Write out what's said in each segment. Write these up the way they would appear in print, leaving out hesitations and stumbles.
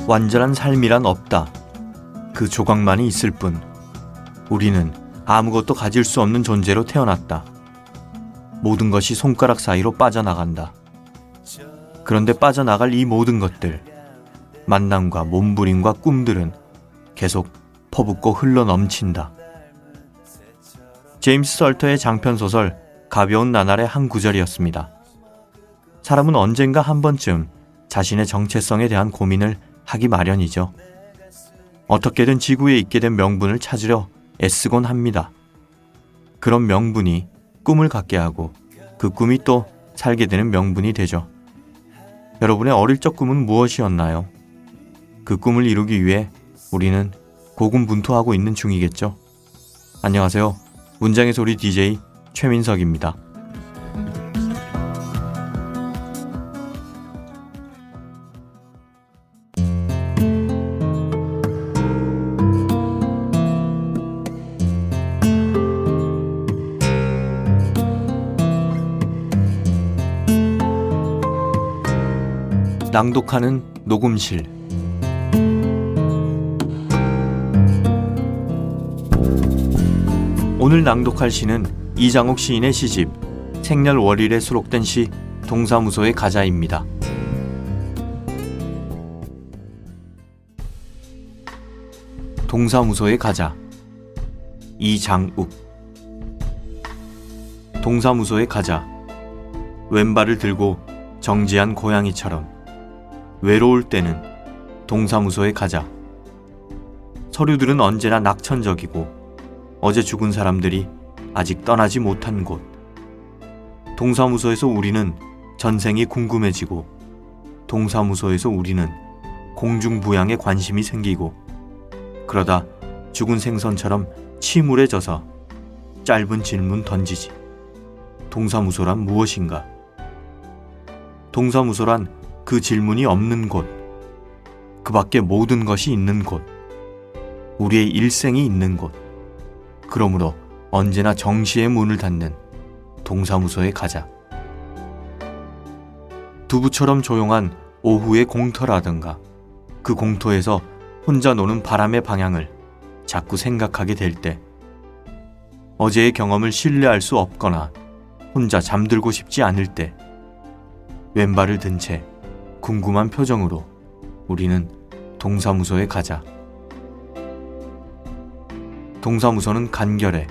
완전한 삶이란 없다. 그 조각만이 있을 뿐. 우리는 아무것도 가질 수 없는 존재로 태어났다. 모든 것이 손가락 사이로 빠져나간다. 그런데 빠져나갈 이 모든 것들, 만남과 몸부림과 꿈들은 계속 퍼붓고 흘러넘친다. 제임스 설터의 장편소설 가벼운 나날의 한 구절이었습니다. 사람은 언젠가 한 번쯤 자신의 정체성에 대한 고민을 하기 마련이죠. 어떻게든 지구에 있게 된 명분을 찾으려 애쓰곤 합니다. 그런 명분이 꿈을 갖게 하고 그 꿈이 또 살게 되는 명분이 되죠. 여러분의 어릴 적 꿈은 무엇이었나요? 그 꿈을 이루기 위해 우리는 고군분투하고 있는 중이겠죠. 안녕하세요. 문장의 소리 DJ 최민석입니다. 낭독하는 녹음실. 오늘 낭독할 시는 이장옥 시인의 시집 생렬월일에 수록된 시 동사무소의 가자입니다. 동사무소의 가자. 이장욱. 동사무소의 가자. 왼발을 들고 정지한 고양이처럼 외로울 때는 동사무소에 가자. 서류들은 언제나 낙천적이고 어제 죽은 사람들이 아직 떠나지 못한 곳. 동사무소에서 우리는 전생이 궁금해지고 동사무소에서 우리는 공중부양에 관심이 생기고 그러다 죽은 생선처럼 침울해져서 짧은 질문 던지지. 동사무소란 무엇인가? 동사무소란 그 질문이 없는 곳, 그 밖에 모든 것이 있는 곳, 우리의 일생이 있는 곳. 그러므로 언제나 정시의 문을 닫는 동사무소에 가자. 두부처럼 조용한 오후의 공터라든가 그 공터에서 혼자 노는 바람의 방향을 자꾸 생각하게 될 때, 어제의 경험을 신뢰할 수 없거나 혼자 잠들고 싶지 않을 때, 왼발을 든 채 궁금한 표정으로 우리는 동사무소에 가자. 동사무소는 간결해.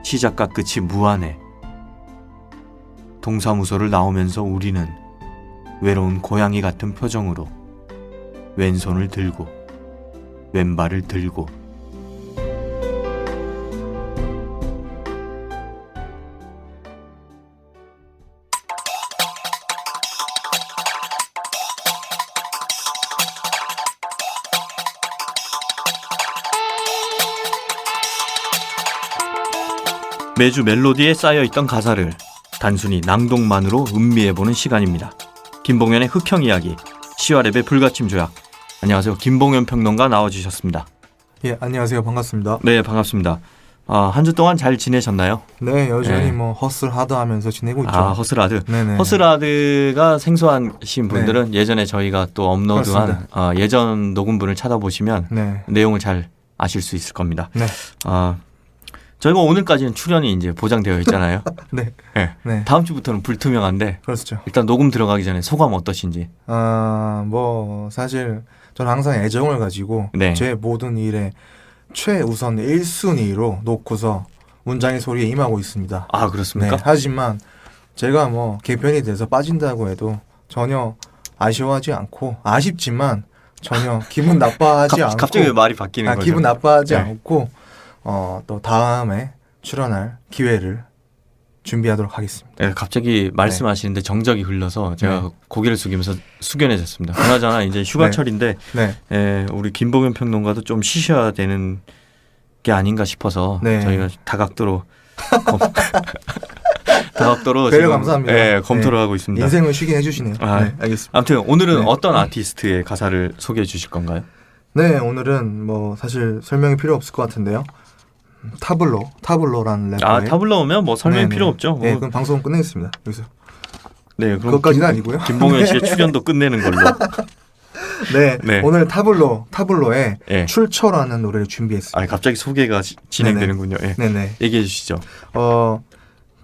시작과 끝이 무한해. 동사무소를 나오면서 우리는 외로운 고양이 같은 표정으로 왼손을 들고 왼발을 들고 매주 멜로디에 쌓여있던 가사를 단순히 낭독만으로 음미해보는 시간입니다. 김봉현의 흑형 이야기, 시와랩의 불가침 조약. 안녕하세요. 김봉현 평론가 나와주셨습니다. 예, 안녕하세요. 반갑습니다. 네, 반갑습니다. 한 주 동안 잘 지내셨나요? 네, 여전히 네. 허슬하드 하면서 지내고 있죠. 허슬하드. 네네. 허슬하드가 생소하신 분들은 예전에 저희가 또 업로드한 예전 녹음분을 찾아보시면 내용을 잘 아실 수 있을 겁니다. 네. 저희가 오늘까지는 출연이 이제 보장되어 있잖아요. 네. 네. 다음 주부터는 불투명한데. 그렇죠. 일단 녹음 들어가기 전에 소감 어떠신지? 사실 저는 항상 애정을 가지고 제 모든 일에 최우선 1순위로 놓고서 문장의 소리에 임하고 있습니다. 아, 그렇습니까? 네. 하지만 제가 개편이 돼서 빠진다고 해도 전혀 아쉬워하지 않고, 아쉽지만 전혀 기분 나빠하지 않고. 갑자기 왜 말이 바뀌는 거죠? 기분 나빠하지 않고 또 다음에 출연할 기회를 준비하도록 하겠습니다. 네, 갑자기 말씀하시는데 정적이 흘러서 제가 고개를 숙이면서 숙연해졌습니다. 그나저나 이제 휴가철인데 우리 김봉현 평론가도 좀 쉬셔야 되는 게 아닌가 싶어서 저희가 다각도로 배려 감사합니다. 검토를 하고 있습니다. 인생을 쉬게 해주시네요. 알겠습니다. 아무튼 오늘은 어떤 아티스트의 가사를 소개해 주실 건가요? 네, 오늘은 사실 설명이 필요 없을 것 같은데요. 타블로라는 래퍼의 타블로 오면 설명이 필요 없죠. 네, 그럼 방송 끝내겠습니다. 여기서. 네, 그럼 그것까지는 아니고요. 김봉현 씨의 출연도 끝내는 걸로. 네, 네. 오늘 타블로의 예. 출처라는 노래를 준비했습니다. 아, 갑자기 소개가 진행되는군요. 예. 네네. 얘기해 주시죠.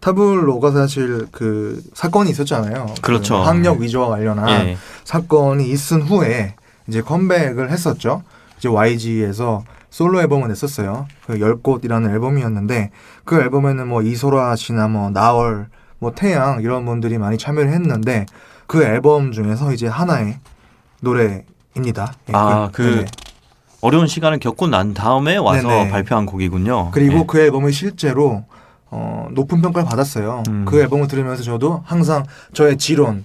타블로가 사실 그 사건이 있었잖아요. 그렇죠. 그 학력 위조와 관련한 예. 사건이 있은 후에 이제 컴백을 했었죠. 이제 YG에서 솔로 앨범을 냈었어요. 그 10곳이라는 앨범이었는데 그 앨범에는 뭐 이소라 씨나 뭐 나얼, 뭐 태양 이런 분들이 많이 참여를 했는데 그 앨범 중에서 이제 하나의 노래입니다. 예, 네네. 어려운 시간을 겪고 난 다음에 와서 네네. 발표한 곡이군요. 그리고 예. 그 앨범이 실제로 높은 평가를 받았어요. 그 앨범을 들으면서 저도 항상 저의 지론,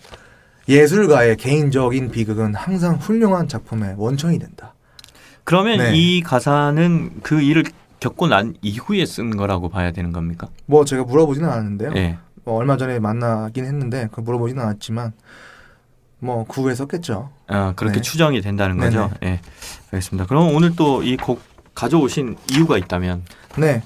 예술가의 개인적인 비극은 항상 훌륭한 작품의 원천이 된다. 그러면 네. 이 가사는 그 일을 겪고 난 이후에 쓴 거라고 봐야 되는 겁니까? 뭐 제가 물어보지는 않았는데요. 예. 뭐 얼마 전에 만나긴 했는데 그 물어보지는 않았지만 뭐 그 후에 썼겠죠. 그렇게 네. 추정이 된다는 거죠. 예. 알겠습니다. 그럼 오늘 또 이 곡 가져오신 이유가 있다면? 네,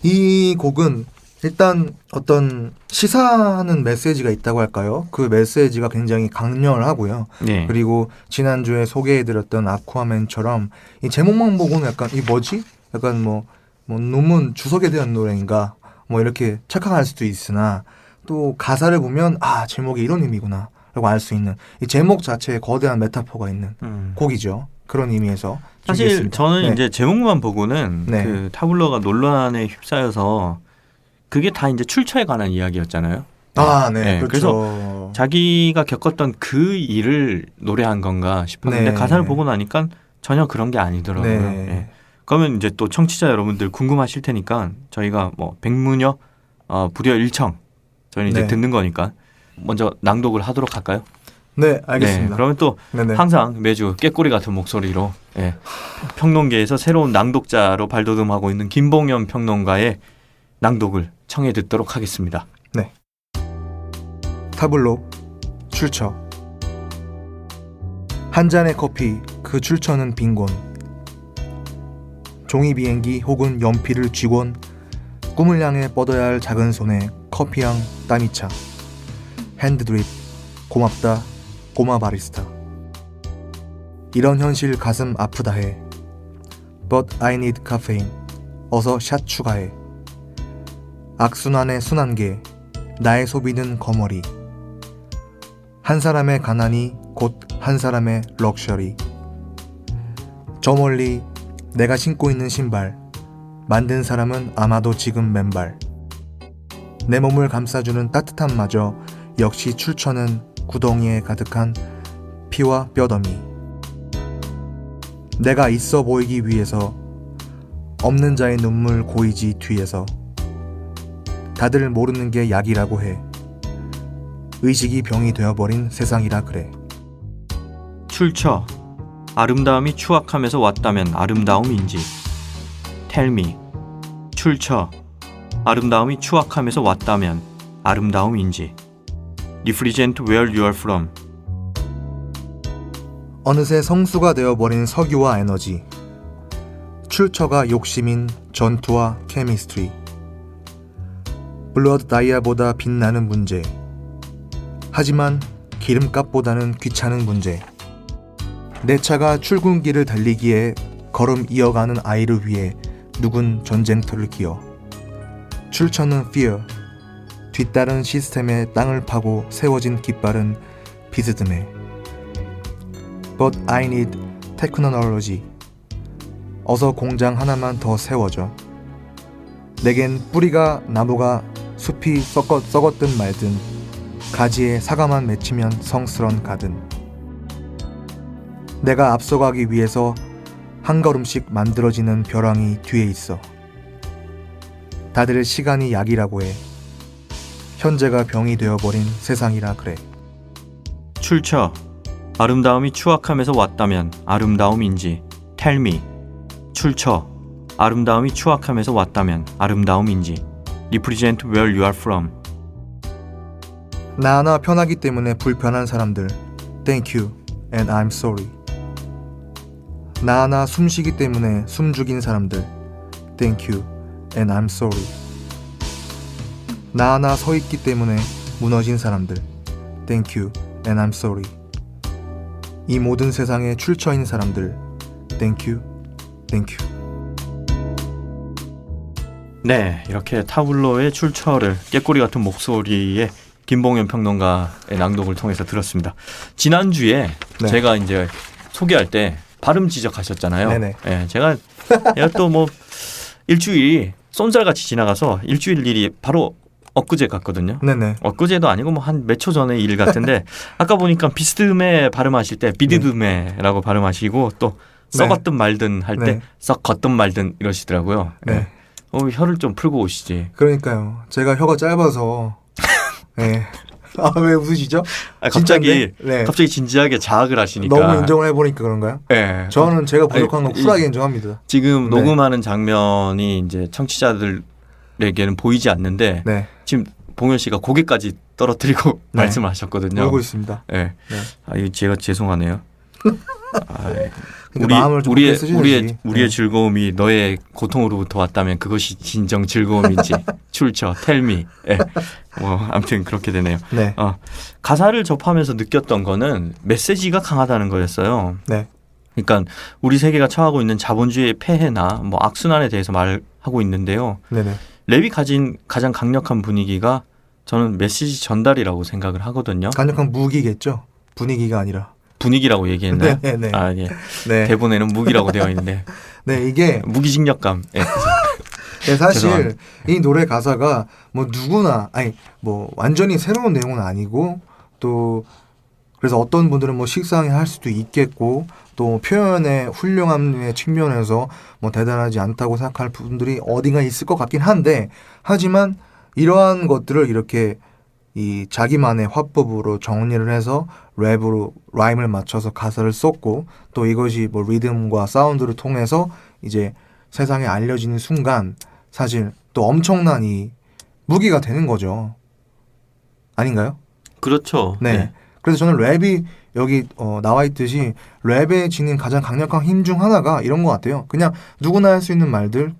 이 곡은 일단 어떤 시사하는 메시지가 있다고 할까요? 그 메시지가 굉장히 강렬하고요. 네. 그리고 지난주에 소개해드렸던 아쿠아맨처럼 이 제목만 보고는 약간 이 뭐지? 약간 뭐 논문 주석에 대한 노래인가? 뭐 이렇게 착각할 수도 있으나 또 가사를 보면 아 제목이 이런 의미구나 라고 알 수 있는 이 제목 자체에 거대한 메타포가 있는 곡이죠. 그런 의미에서 사실 준비했습니다. 저는 네. 이제 제목만 보고는 네. 그 타블로가 논란에 휩싸여서 그게 다 이제 출처에 관한 이야기였잖아요. 네, 네, 그렇죠. 자기가 겪었던 그 일을 노래한 건가 싶었는데 네. 가사를 보고 나니까 전혀 그런 게 아니더라고요. 네. 예. 그러면 이제 또 청취자 여러분들 궁금하실 테니까 저희가 뭐 백문여 불여 일청 저희는 이제 네. 듣는 거니까 먼저 낭독을 하도록 할까요? 네, 알겠습니다. 네, 그러면 또 네네. 항상 매주 깨꼬리 같은 목소리로 평론계에서 새로운 낭독자로 발돋움하고 있는 김봉현 평론가의 낭독을 청해 듣도록 하겠습니다. 타블로 출처 한 잔의 커피 그 출처는 빈곤 종이 비행기 혹은 연필을 쥐곤 꿈을 향해 뻗어야 할 작은 손에 커피향 땀이 차 핸드드립 고맙다 고마 바리스타 이런 현실 가슴 아프다 해 But I need caffeine 어서 샷 추가해 악순환의 순환계 나의 소비는 거머리 한 사람의 가난이 곧 한 사람의 럭셔리 저 멀리 내가 신고 있는 신발 만든 사람은 아마도 지금 맨발 내 몸을 감싸주는 따뜻함마저 역시 출처는 구덩이에 가득한 피와 뼈더미 내가 있어 보이기 위해서 없는 자의 눈물 고이지 뒤에서 다들 모르는 게 약이라고 해 의식이 병이 되어버린 세상이라 그래 출처 아름다움이 추악함에서 왔다면 아름다움인지 Tell me 출처 아름다움이 추악함에서 왔다면 아름다움인지 Represent where you are from 어느새 성수가 되어버린 석유와 에너지 출처가 욕심인 전투와 케미스트리 블러드 다이아보다 빛나는 문제 하지만 기름값보다는 귀찮은 문제 내 차가 출근길을 달리기에 걸음 이어가는 아이를 위해 누군 전쟁터를 기어 출처는 fear 뒤따른 시스템의 땅을 파고 세워진 깃발은 비스듬해 But I need technology 어서 공장 하나만 더 세워줘 내겐 뿌리가 나무가 숲이 썩었든 말든 가지에 사과만 맺히면 성스런 가든 내가 앞서가기 위해서 한 걸음씩 만들어지는 벼랑이 뒤에 있어 다들 시간이 약이라고 해 현재가 병이 되어버린 세상이라 그래 출처 아름다움이 추악함에서 왔다면 아름다움인지 Tell me 출처 아름다움이 추악함에서 왔다면 아름다움인지 Represent where you are from 나 하나 편하기 때문에 불편한 사람들 Thank you and I'm sorry 나 하나 숨쉬기 때문에 숨죽인 사람들 Thank you and I'm sorry 나 하나 서있기 때문에 무너진 사람들 Thank you and I'm sorry 이 모든 세상에 출처인 사람들, 땡큐, 땡큐. 네, 이렇게 타블로의 출처를 깨꼬리 같은 목소리의 김봉현 평론가의 낭독을 통해서 들었습니다. 지난주에 네. 제가 이제 소개할 때 발음 지적하셨잖아요. 네네. 예, 제가 또 뭐 일주일이 쏜살같이 지나가서 일주일 일이 바로 엊그제 같거든요. 네네. 엊그제도 아니고 뭐 한 몇 초 전의 일 같은데 아까 보니까 비스듬해 발음하실 때 비드듬해라고 발음하시고 또 네. 썩었든 말든 할 때 네. 썩었든 말든 이러시더라고요. 네. 혀를 좀 풀고 오시지. 그러니까요. 제가 혀가 짧아서. 네. 아, 왜 웃으시죠? 갑자기 진짜인데? 네. 갑자기 진지하게 자학을 하시니까 너무 인정을 해보니까 그런가요? 예. 저는 제가 부족한 건 아니, 쿨하게 인정합니다. 지금 네. 녹음하는 장면이 이제 청취자들에게는 보이지 않는데 네. 지금 봉현 씨가 고개까지 떨어뜨리고 네. 말씀을 하셨거든요. 울고 있습니다. 예. 네. 이거 제가 죄송하네요. 근데 마음을 좀 크게 쓰셔야지. 우리의 네. 즐거움이 너의 고통으로부터 왔다면 그것이 진정 즐거움인지 출처 텔미. 예. 뭐 아무튼 그렇게 되네요. 네. 가사를 접하면서 느꼈던 거는 메시지가 강하다는 거였어요. 네. 그러니까 우리 세계가 처하고 있는 자본주의의 폐해나 뭐 악순환에 대해서 말하고 있는데요. 네네. 랩이 가진 가장 강력한 분위기가 저는 메시지 전달이라고 생각을 하거든요. 강력한 무기겠죠. 분위기가 아니라. 분위기라고 얘기했나요? 네. 아, 예. 네. 대본에는 무기라고 되어 있는데 네, 이게 무기징역감. 예. 네, 사실 죄송합니다. 이 노래 가사가 뭐 누구나 아니 뭐 완전히 새로운 내용은 아니고 또 그래서 어떤 분들은 뭐 식상해 할 수도 있겠고 또 표현의 훌륭함의 측면에서 뭐 대단하지 않다고 생각할 분들이 어딘가 있을 것 같긴 한데 하지만 이러한 것들을 이렇게 이 자기만의 화법으로 정리를 해서 랩으로 라임을 맞춰서 가사를 썼고 또 이것이 뭐 리듬과 사운드를 통해서 이제 세상에 알려지는 순간 사실 또 엄청난 이 무기가 되는 거죠. 아닌가요? 그렇죠. 네. 네. 그래서 저는 랩이 여기 나와 있듯이 랩에 지닌 가장 강력한 힘 중 하나가 이런 것 같아요. 그냥 누구나 할 수 있는 말들을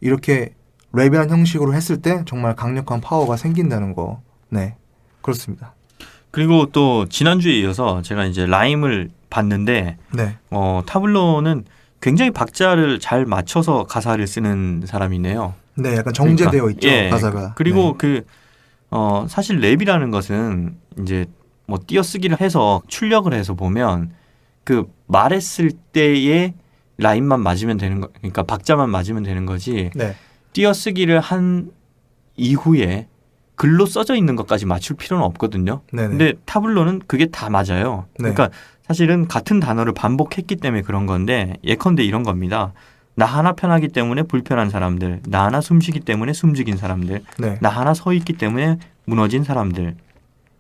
이렇게 랩이라는 형식으로 했을 때 정말 강력한 파워가 생긴다는 거. 네. 그렇습니다. 그리고 또 지난주에 이어서 제가 이제 라임을 봤는데 네. 타블로는 굉장히 박자를 잘 맞춰서 가사를 쓰는 사람이네요. 네, 약간 정제되어 그러니까, 있죠, 예. 가사가. 그리고 네. 사실 랩이라는 것은 이제 뭐 띄어쓰기를 해서 출력을 해서 보면 그 말했을 때의 라임만 맞으면 되는 거, 그러니까 박자만 맞으면 되는 거지. 네. 띄어쓰기를 한 이후에 글로 써져 있는 것까지 맞출 필요는 없거든요. 네네. 근데 타블로는 그게 다 맞아요. 네. 그러니까 사실은 같은 단어를 반복했기 때문에 그런 건데 예컨대 이런 겁니다. 나 하나 편하기 때문에 불편한 사람들, 나 하나 숨쉬기 때문에 숨죽인 사람들, 네. 나 하나 서 있기 때문에 무너진 사람들.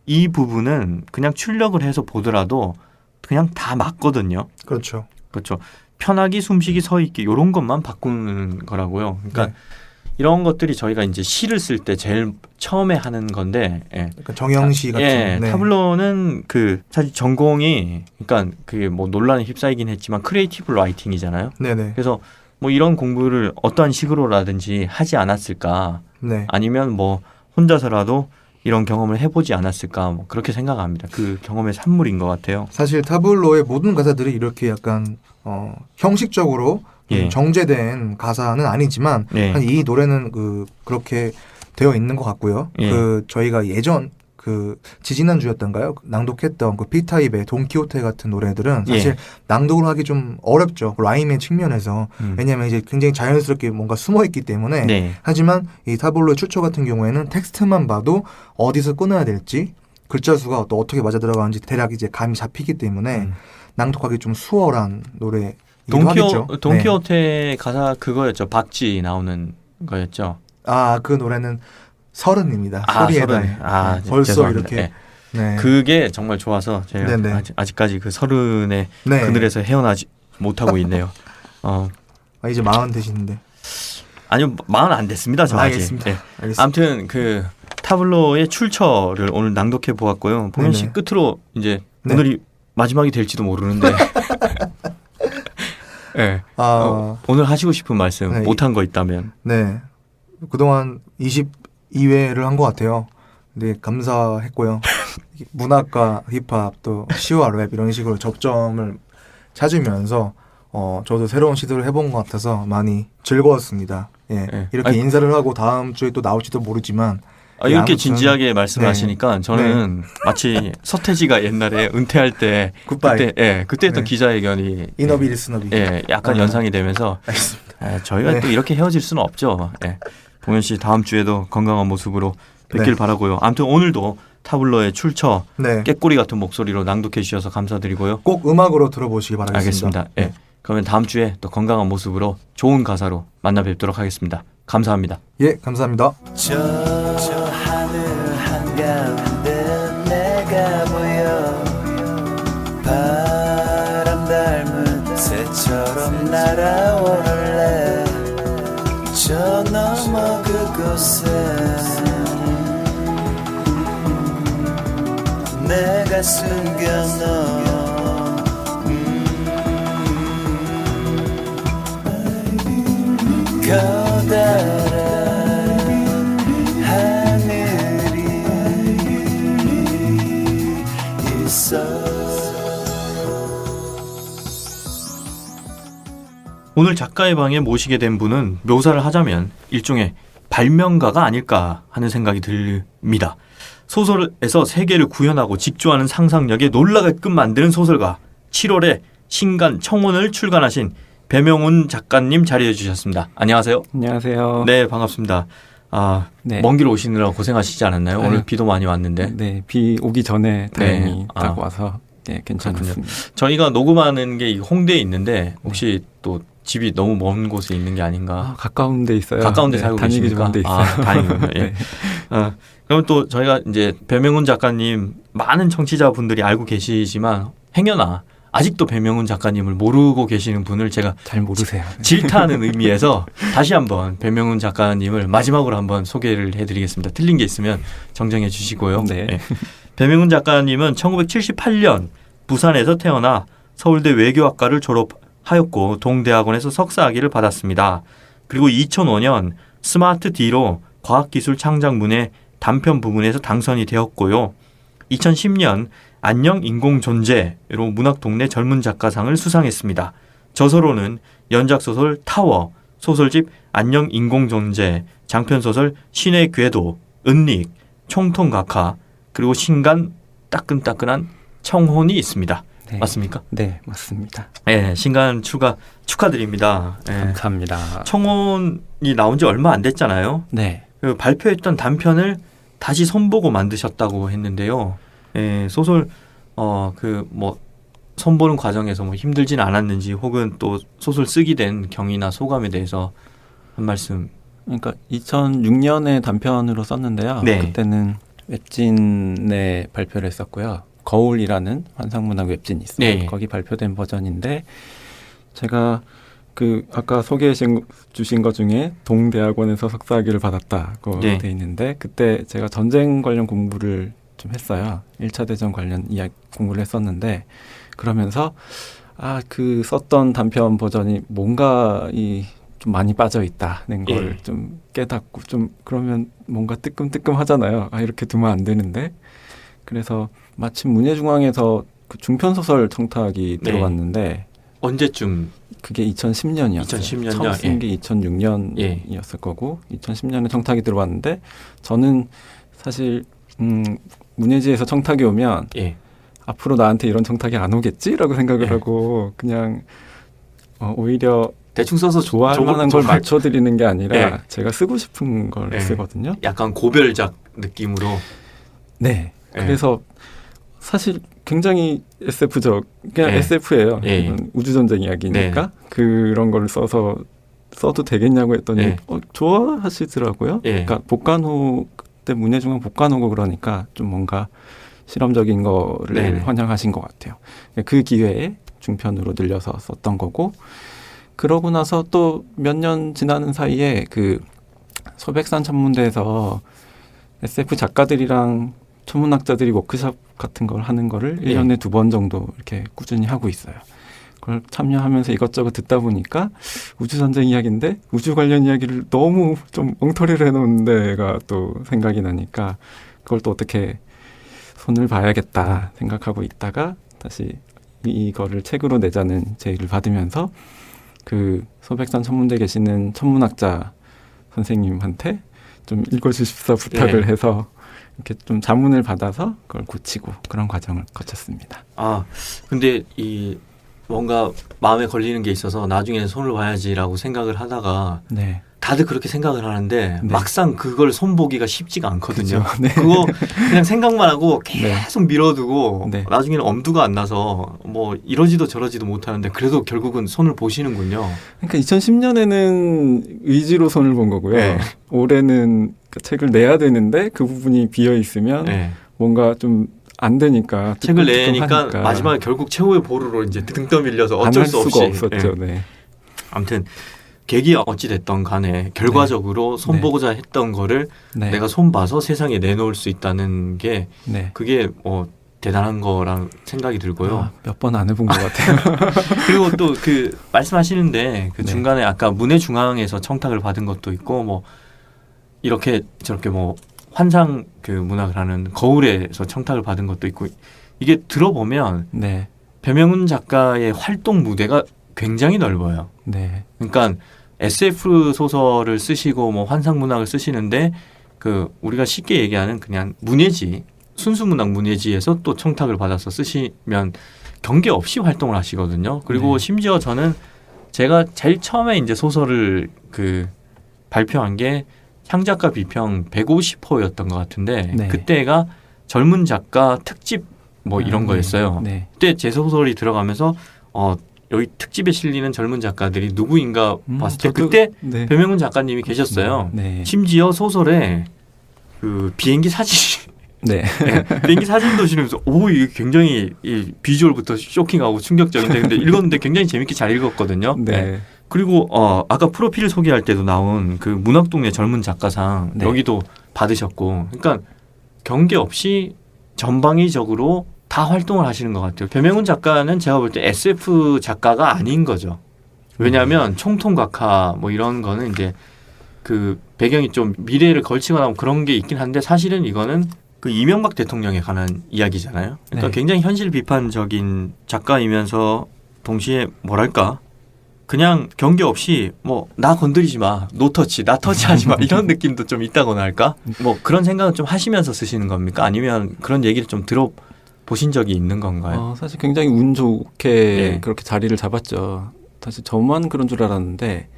이 부분은 그냥 출력을 해서 보더라도 그냥 다 맞거든요. 그렇죠. 그렇죠. 편하기, 숨쉬기, 서 있기 이런 것만 바꾸는 거라고요. 그러니까 네. 이런 것들이 저희가 이제 시를 쓸 때 제일 처음에 하는 건데, 예. 약간 정형시 같은. 예, 네. 타블로는 그 사실 전공이 그러니까 그게 뭐 논란에 휩싸이긴 했지만 크리에이티브 라이팅이잖아요. 네네. 그래서 뭐 이런 공부를 어떠한 식으로라든지 하지 않았을까, 네. 아니면 뭐 혼자서라도 이런 경험을 해보지 않았을까, 뭐 그렇게 생각합니다. 그 경험의 산물인 것 같아요. 사실 타블로의 모든 가사들이 이렇게 약간 형식적으로 예. 정제된 가사는 아니지만 예. 한 이 노래는 그렇게 되어 있는 것 같고요. 예. 저희가 예전 지지난 주였던가요? 낭독했던 그 B타입의 돈키호테 같은 노래들은 사실 예. 낭독을 하기 좀 어렵죠. 라임의 측면에서. 왜냐하면 이제 굉장히 자연스럽게 뭔가 숨어 있기 때문에. 네. 하지만 이 타블로의 출처 같은 경우에는 텍스트만 봐도 어디서 끊어야 될지 글자 수가 또 어떻게 맞아 들어가는지 대략 이제 감이 잡히기 때문에 낭독하기 좀 수월한 노래. 돈키호테 가사 그거였죠. 박쥐 나오는 거였죠. 그 노래는 서른입니다. 서리에 서른. 달. 벌써 죄송합니다. 이렇게. 네. 네. 그게 정말 좋아서 제가 네네. 아직까지 그 서른의 네. 그늘에서 헤어나지 못하고 있네요. 이제 40 되시는데. 아니요, 40 안 됐습니다. 저 아직. 알겠습니다. 네. 알겠습니다. 아무튼 그 타블로의 출처를 오늘 낭독해 보았고요. 봉현 씨 네네. 끝으로 이제 네. 오늘이 마지막이 될지도 모르는데. 네. 오늘 하시고 싶은 말씀 네. 못한 거 있다면. 네. 그동안 22회를 한 것 같아요. 네, 감사했고요. 문학과 힙합 또 시와 랩 이런 식으로 접점을 찾으면서 저도 새로운 시도를 해본 것 같아서 많이 즐거웠습니다. 예, 네. 이렇게 아니, 인사를 하고 다음 주에 또 나올지도 모르지만 이렇게 아무튼, 진지하게 말씀하시니까 저는 마치 서태지가 옛날에 은퇴할 때 굿바이. 그때 했던 네. 기자회견이 이너비 리스너비. 약간 연상이 되면서 알겠습니다. 저희가 네. 또 이렇게 헤어질 수는 없죠. 봉현 씨 다음 주에도 건강한 모습으로 뵙길 네. 바라고요. 아무튼 오늘도 타블로의 출처 네. 깨꼬리 같은 목소리로 낭독해 주셔서 감사드리고요. 꼭 음악으로 들어보시기 바라겠습니다. 알겠습니다. 예. 그러면 다음 주에 또 건강한 모습으로 좋은 가사로 만나 뵙도록 하겠습니다. 감사합니다. 예, 감사합니다. 저 하늘 한가운데 내가 보여 바람 닮은 새처럼 날아오를래 저 너머 그곳에 내가 숨겨놓은 커다란 하늘이 있어. 오늘 작가의 방에 모시게 된 분은 묘사를 하자면 일종의 발명가가 아닐까 하는 생각이 듭니다. 소설에서 세계를 구현하고 직조하는 상상력에 놀라게끔 만드는 소설가 7월에 신간 청혼을 출간하신 배명훈 작가님 자리해 주셨습니다. 안녕하세요. 안녕하세요. 네, 반갑습니다. 네. 먼 길 오시느라 고생하시지 않았나요? 오늘 아유. 비도 많이 왔는데. 네, 비 오기 전에 다행히 네. 딱 와서 네, 괜찮습니다. 저희가 녹음하는 게 홍대에 있는데 혹시 또 집이 너무 먼 곳에 있는 게 아닌가? 가까운 데 있어요. 가까운 데 네, 살고 다니기 계십니까? 좋은 데 있어요. 다행이군요. 예. 네. 그럼 또 저희가 이제 배명훈 작가님 많은 청취자분들이 알고 계시지만 행여나 아직도 배명훈 작가님을 모르고 계시는 분을 제가 잘 모르세요. 질타하는 의미에서 다시 한번 배명훈 작가님을 마지막으로 한번 소개를 해드리겠습니다. 틀린 게 있으면 정정해 주시고요. 네. 예. 배명훈 작가님은 1978년 부산에서 태어나 서울대 외교학과를 졸업하였고 동대학원에서 석사학위를 받았습니다. 그리고 2005년 스마트 D로 과학기술 창작문의 단편 부문에서 당선이 되었고요. 2010년 안녕 인공존재로 문학동네 젊은 작가상을 수상했습니다. 저서로는 연작소설 타워, 소설집 안녕 인공존재, 장편소설 신의 궤도, 은닉, 총통각하, 그리고 신간 따끈따끈한 청혼이 있습니다. 네. 맞습니까? 네, 맞습니다. 네, 신간 축하드립니다. 네. 감사합니다. 청혼이 나온 지 얼마 안 됐잖아요. 네. 그 발표했던 단편을 다시 손보고 만드셨다고 했는데요. 예, 소설 손보는 과정에서 힘들진 않았는지 혹은 또 소설 쓰게 된 경위나 소감에 대해서 한 말씀. 그러니까 2006년에 단편으로 썼는데요. 네. 그때는 웹진에 발표를 했었고요. 거울이라는 환상문학 웹진이 있어요. 네. 거기 발표된 버전인데 제가 아까 소개해 주신 것 중에 동대학원에서 석사학위를 받았다고 네. 돼 있는데 그때 제가 전쟁 관련 공부를 좀 했어요. 1차 대전 관련 이야기 공부를 했었는데 그러면서 썼던 단편 버전이 뭔가 좀 많이 빠져 있다는 걸 예. 좀 깨닫고 좀 그러면 뭔가 뜨끔뜨끔 하잖아요. 이렇게 두면 안 되는데 그래서 마침 문예중앙에서 그 중편소설 청탁이 네. 들어왔는데 언제쯤? 그게 2010년이었어요. 2010년 처음 쓴 게 2006년이었을 거고 2010년에 청탁이 들어왔는데 저는 사실 문예지에서 청탁이 오면 예. 앞으로 나한테 이런 청탁이 안 오겠지라고 생각을 예. 하고 그냥 오히려 대충 써서 좋아할 만한 걸 맞춰드리는 게 아니라 예. 제가 쓰고 싶은 걸 예. 쓰거든요. 약간 고별작 느낌으로. 네. 예. 그래서 사실 굉장히 SF적, 그냥 예. SF예요. 예. 우주전쟁 이야기니까 네. 그런 걸 써도 되겠냐고 했더니 예. 좋아하시더라고요. 예. 그러니까 복간호 그때 문예중앙 복간호고 그러니까 좀 뭔가 실험적인 거를 네네. 환영하신 것 같아요. 그 기회에 중편으로 늘려서 썼던 거고 그러고 나서 또 몇 년 지나는 사이에 그 소백산 천문대에서 SF 작가들이랑 천문학자들이 워크숍 같은 걸 하는 거를 예. 1년에 2번 정도 이렇게 꾸준히 하고 있어요. 그걸 참여하면서 이것저것 듣다 보니까 우주전쟁 이야기인데 우주 관련 이야기를 너무 좀 엉터리를 해놓은 데가 또 생각이 나니까 그걸 또 어떻게 손을 봐야겠다 생각하고 있다가 다시 이거를 책으로 내자는 제의를 받으면서 그 소백산 천문대에 계시는 천문학자 선생님한테 좀 읽어주십사 부탁을 예. 해서 이렇게 좀 자문을 받아서 그걸 고치고 그런 과정을 거쳤습니다. 아, 근데 이 뭔가 마음에 걸리는 게 있어서 나중에 손을 봐야지라고 생각을 하다가 네. 다들 그렇게 생각을 하는데 네. 막상 그걸 손보기가 쉽지가 않거든요. 그죠. 네. 그거 그냥 생각만 하고 네. 계속 밀어두고 네. 나중에는 엄두가 안 나서 뭐 이러지도 저러지도 못하는데 그래도 결국은 손을 보시는군요. 그러니까 2010년에는 의지로 손을 본 거고요. 네. 올해는 그 책을 내야 되는데 그 부분이 비어 있으면 네. 뭔가 좀 안 되니까 책을 뜨끔뜨끔하니까 내니까 마지막에 결국 최후의 보루로 이제 등 떠밀려서 안 어쩔 할 수 수가 없이. 없었죠. 예. 네. 아무튼 계기 어찌 됐던 간에 결과적으로 손 네. 보고자 했던 거를 네. 내가 손 봐서 세상에 내놓을 수 있다는 게 네. 그게 뭐 대단한 거랑 생각이 들고요. 몇 번 안 해본 것 같아요. 그리고 또 그 말씀하시는데 그 네. 중간에 아까 문해중앙에서 청탁을 받은 것도 있고 뭐 이렇게 저렇게 뭐 환상 그 문학을 하는 거울에서 청탁을 받은 것도 있고 이게 들어보면 네. 배명훈 작가의 활동 무대가 굉장히 넓어요. 네. 그러니까 SF 소설을 쓰시고 뭐 환상 문학을 쓰시는데 그 우리가 쉽게 얘기하는 그냥 문예지 순수 문학 문예지에서 또 청탁을 받아서 쓰시면 경계 없이 활동을 하시거든요. 그리고 네. 심지어 저는 제가 제일 처음에 이제 소설을 그 발표한 게 향작가 비평 150호였던 것 같은데 네. 그때가 젊은 작가 특집 뭐 이런 거였어요. 네. 그때 제 소설이 들어가면서 여기 특집에 실리는 젊은 작가들이 누구인가 봤을 때 저도- 그때 네. 배명훈 작가님이 계셨어요. 네. 심지어 소설에 그 비행기 사진, 네. 네, 비행기 사진도 실으면서 오 이게 굉장히 이 비주얼부터 쇼킹하고 충격적인데 근데 읽었는데 굉장히 재밌게 잘 읽었거든요. 네. 그리고 아까 프로필 소개할 때도 나온 그 문학동네 젊은 작가상 네. 여기도 받으셨고, 그러니까 경계 없이 전방위적으로 다 활동을 하시는 것 같아요. 배명훈 작가는 제가 볼 때 SF 작가가 아닌 거죠. 왜냐하면 총통각하 뭐 이런 거는 이제 그 배경이 좀 미래를 걸치거나 그런 게 있긴 한데 사실은 이거는 그 이명박 대통령에 관한 이야기잖아요. 그러니까 네. 굉장히 현실 비판적인 작가이면서 동시에 뭐랄까 그냥 경계 없이 뭐 나 건드리지 마, 노터치, 나 터치하지 마 이런 느낌도 좀 있다고나 할까? 뭐 그런 생각은 좀 하시면서 쓰시는 겁니까? 아니면 그런 얘기를 좀 들어보신 적이 있는 건가요? 사실 굉장히 운 좋게 네. 그렇게 자리를 잡았죠. 사실 저만 그런 줄 알았는데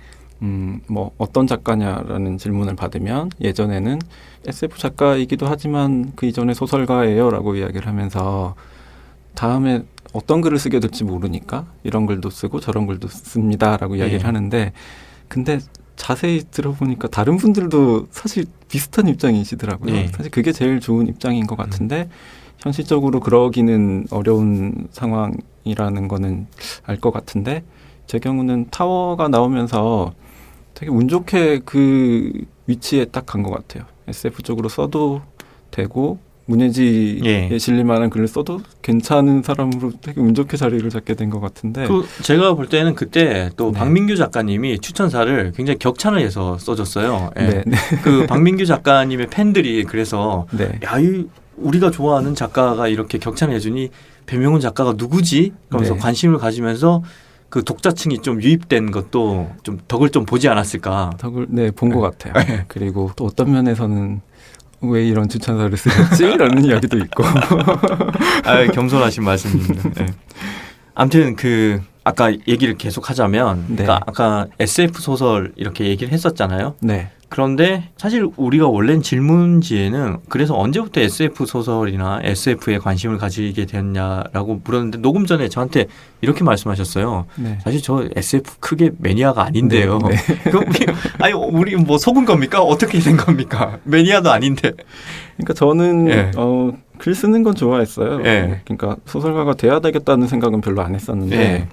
뭐 어떤 작가냐라는 질문을 받으면 예전에는 SF 작가이기도 하지만 그 이전에 소설가예요라고 이야기를 하면서 다음에 어떤 글을 쓰게 될지 모르니까 이런 글도 쓰고 저런 글도 씁니다라고 이야기를 네. 하는데 근데 자세히 들어보니까 다른 분들도 사실 비슷한 입장이시더라고요. 네. 사실 그게 제일 좋은 입장인 것 같은데 현실적으로 그러기는 어려운 상황이라는 거는 알 것 같은데 제 경우는 타워가 나오면서 되게 운 좋게 그 위치에 딱 간 것 같아요. SF 쪽으로 써도 되고 문예지에 예. 실릴 만한 글을 써도 괜찮은 사람으로 되게 운 좋게 자리를 잡게 된 것 같은데 그 제가 볼 때는 그때 또 네. 박민규 작가님이 추천사를 굉장히 격찬을 해서 써줬어요. 예. 네, 네, 그 박민규 작가님의 팬들이 그래서 네. 야, 우리가 좋아하는 작가가 이렇게 격찬을 해주니 배명훈 작가가 누구지? 그러면서 네. 관심을 가지면서 그 독자층이 좀 유입된 것도 좀 덕을 좀 보지 않았을까. 덕을 본 것 같아요. 그리고 또 어떤 면에서는 왜 이런 추천사를 쓰였지? 라는 이야기도 있고. 겸손하신 말씀입니다. 네. 아무튼 그 아까 얘기를 계속 하자면 네. 그러니까 아까 SF 소설 이렇게 얘기를 했었잖아요. 네. 그런데 사실 우리가 원래는 질문지에는 그래서 언제부터 SF 소설이나 SF에 관심을 가지게 됐냐라고 물었는데 녹음 전에 저한테 이렇게 말씀하셨어요. 네. 사실 저 SF 크게 매니아가 아닌데요. 네, 그럼 우리 뭐 속은 겁니까? 어떻게 된 겁니까? 매니아도 아닌데. 그러니까 저는 예. 글 쓰는 건 좋아했어요. 예. 그러니까 소설가가 돼야 되겠다는 생각은 별로 안 했었는데 예.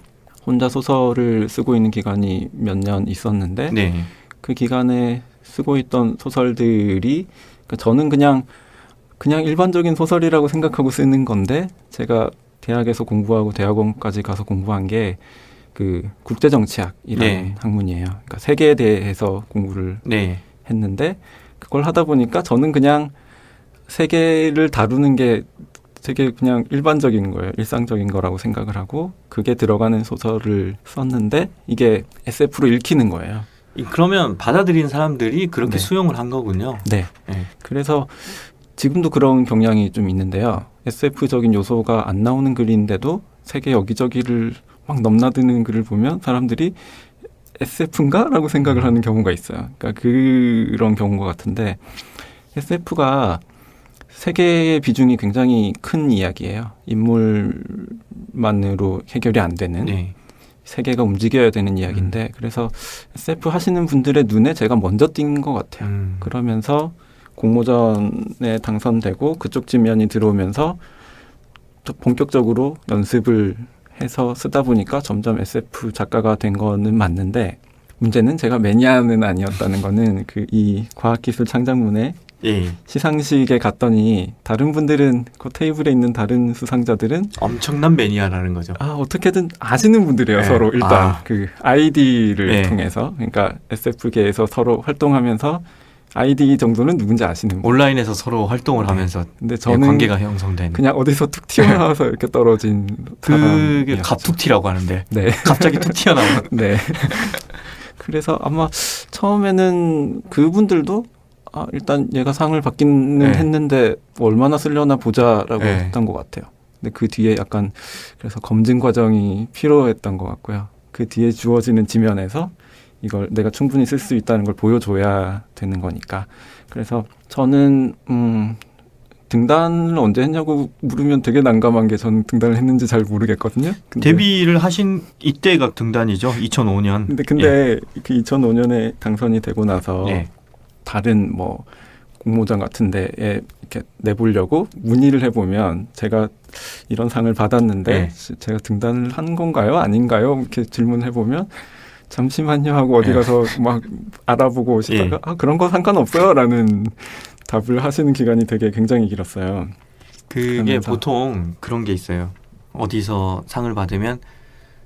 혼자 소설을 쓰고 있는 기간이 몇 년 있었는데 네. 그 기간에 쓰고 있던 소설들이 그러니까 저는 그냥 일반적인 소설이라고 생각하고 쓰는 건데 제가 대학에서 공부하고 대학원까지 가서 공부한 게 그 국제정치학이라는 네. 학문이에요. 그러니까 세계에 대해서 공부를 네. 했는데 그걸 하다 보니까 저는 그냥 세계를 다루는 게 되게 그냥 일반적인 거예요. 일상적인 거라고 생각을 하고 그게 들어가는 소설을 썼는데 이게 SF로 읽히는 거예요. 그러면 받아들인 사람들이 그렇게 네. 수용을 한 거군요. 네. 네. 그래서 지금도 그런 경향이 좀 있는데요. SF적인 요소가 안 나오는 글인데도 세계 여기저기를 막 넘나드는 글을 보면 사람들이 SF인가? 라고 생각을 하는 경우가 있어요. 그러니까 그런 경우가 같은데 SF가 세계의 비중이 굉장히 큰 이야기예요. 인물만으로 해결이 안 되는 네. 세계가 움직여야 되는 이야기인데 그래서 SF 하시는 분들의 눈에 제가 먼저 띈 것 같아요. 그러면서 공모전에 당선되고 그쪽 지면이 들어오면서 또 본격적으로 연습을 해서 쓰다 보니까 점점 SF 작가가 된 거는 맞는데 문제는 제가 매니아는 아니었다는 거는 그 이 과학기술 창작문의 예. 시상식에 갔더니 다른 분들은 그 테이블에 있는 다른 수상자들은 엄청난 매니아라는 거죠. 어떻게든 아시는 분들이에요. 네. 서로 일단 그 아이디를 네. 통해서 그러니까 SF계에서 서로 활동하면서 아이디 정도는 누군지 아시는 분. 온라인에서 서로 활동을 네. 하면서 근데 저는 관계가 형성된. 그냥 어디서 툭 튀어나와서 이렇게 떨어진 그게 사람이었죠. 갑툭튀라고 하는데 네. 갑자기 툭 튀어나오는. 네. 그래서 아마 처음에는 그분들도 일단 얘가 상을 받기는 네. 했는데 얼마나 쓰려나 보자라고 네. 했던 것 같아요. 근데 그 뒤에 약간 그래서 검증 과정이 필요했던 것 같고요. 그 뒤에 주어지는 지면에서 이걸 내가 충분히 쓸 수 있다는 걸 보여줘야 되는 거니까. 그래서 저는 등단을 언제 했냐고 물으면 되게 난감한 게 저는 등단을 했는지 잘 모르겠거든요. 근데 데뷔를 하신 이때가 등단이죠. 2005년. 근데 그 2005년에 당선이 되고 나서 예. 다른 뭐 공모전 같은 데에 이렇게 내보려고 문의를 해보면 제가 이런 상을 받았는데 네. 제가 등단을 한 건가요? 아닌가요? 이렇게 질문해보면 잠시만요 하고 어디 네. 가서 막 알아보고 오시다가 그런 거 상관없어요 라는 답을 하시는 기간이 되게 굉장히 길었어요. 그게 그러면서. 보통 그런 게 있어요. 어디서 상을 받으면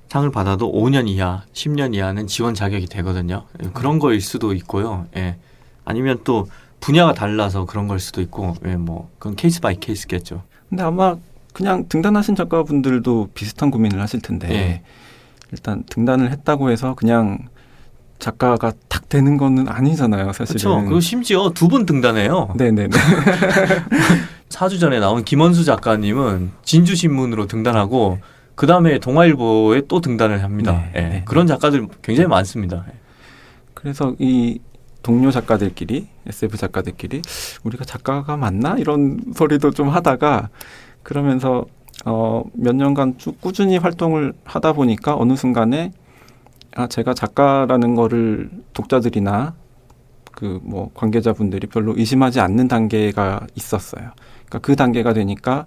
상을 받아도 5년 이하, 10년 이하는 지원 자격이 되거든요. 그런 거일 수도 있고요. 예. 아니면 또 분야가 달라서 그런 걸 수도 있고, 예, 뭐 그건 케이스 바이 케이스겠죠. 근데 아마 그냥 등단하신 작가분들도 비슷한 고민을 하실 텐데 예. 일단 등단을 했다고 해서 그냥 작가가 탁 되는 거는 아니잖아요, 사실은. 그렇죠. 그리고 심지어 2번 등단해요. 네네네. 4주 전에 나온 김원수 작가님은 진주신문으로 등단하고 그 다음에 동아일보에 또 등단을 합니다. 네, 예. 네. 그런 작가들 굉장히 많습니다. 그래서 이 동료 작가들끼리, SF 작가들끼리 우리가 작가가 맞나? 이런 소리도 좀 하다가 그러면서 몇 년간 쭉 꾸준히 활동을 하다 보니까 어느 순간에 제가 작가라는 거를 독자들이나 그 뭐 관계자분들이 별로 의심하지 않는 단계가 있었어요. 그러니까 그 단계가 되니까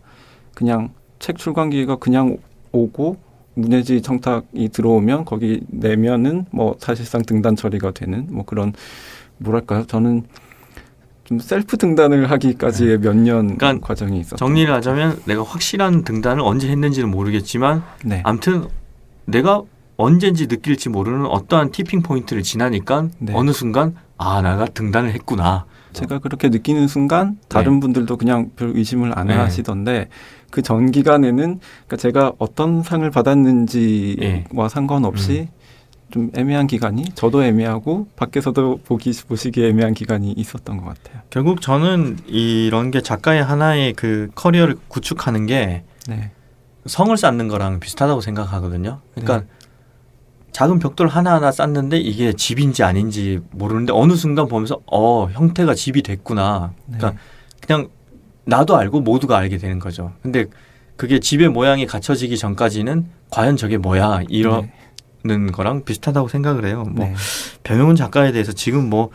그냥 책 출간기가 그냥 오고 문예지 청탁이 들어오면 거기 내면은 뭐 사실상 등단 처리가 되는 뭐 그런 뭐랄까요? 저는 좀 셀프 등단을 하기까지의 몇 년 그러니까 과정이 있었죠. 정리를 하자면 내가 확실한 등단을 언제 했는지는 모르겠지만 네. 아무튼 내가 언젠지 느낄지 모르는 어떠한 티핑 포인트를 지나니까 네. 어느 순간 내가 등단을 했구나. 제가 그렇게 느끼는 순간 다른 분들도 그냥 별 의심을 안 네. 하시던데 그 전 기간에는 그러니까 제가 어떤 상을 받았는지와 상관없이 좀 애매한 기간이 저도 애매하고 밖에서도 보시기에 애매한 기간이 있었던 것 같아요. 결국 저는 이런 게 작가의 하나의 그 커리어를 구축하는 게 네. 성을 쌓는 거랑 비슷하다고 생각하거든요. 그러니까 네. 작은 벽돌 하나하나 쌓는데 이게 집인지 아닌지 모르는데 어느 순간 보면서 형태가 집이 됐구나. 그러니까 네. 그냥 나도 알고 모두가 알게 되는 거죠. 근데 그게 집의 모양이 갖춰지기 전까지는 과연 저게 뭐야 이러는 거랑 비슷하다고 생각을 해요. 뭐 네. 배명훈 작가에 대해서 지금 뭐